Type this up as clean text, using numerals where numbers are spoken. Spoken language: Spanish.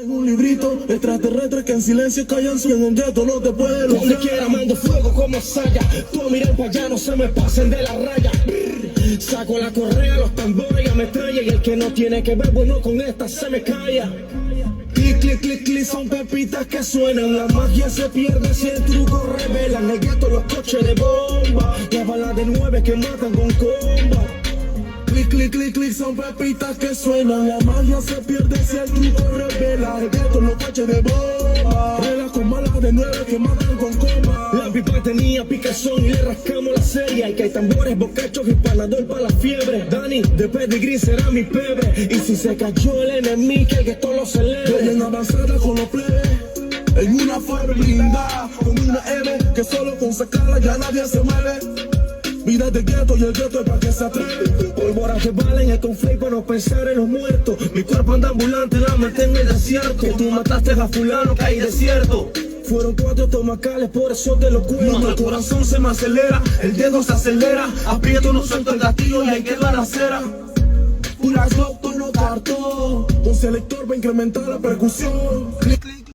En un librito, extraterrestres que en silencio callan su en un gueto no te pueden. Donde quiera mando fuego como Saya. Tú miren para allá, no se me pasen de la raya. Saco la correa, los tambores y ametralla. Y el que no tiene que ver, bueno, con esta se me calla. Clic, clic, clic, clic, son pepitas que suenan. La magia se pierde si el truco revelan. El gueto, los coches de bomba. Las balas de 9 que matan con comba. Clic, clic, clic, clic, son pepitas que suenan. La magia se pierde si el truco revela. El gueto, los coches de bomba. Relas con balas de 9 que matan con coma. La pipa tenía picazón y le rascamos la serie. Y que hay tambores, bocachos y panador para la fiebre. Dani, de pedigrí será mi pebre. Y si se cayó el enemigo, que el gueto lo celebre. Voy en avanzada con los plebes, en una Ford blindada, con una M que solo con sacarla ya nadie se mueve. Vida de gueto y el gueto es para que se atreve. Pólvora que valen el conflicto para no pensar en los muertos. Mi cuerpo anda ambulante, la mente en el desierto. Que tú mataste a fulano que hay desierto. Fueron 4 estomacales, por eso te lo cuento. El corazón se me acelera, el dedo se acelera. Aprieto, no suelto el gatillo y ahí queda la acera. Pura doctor no cartón, con selector va a incrementar la percusión.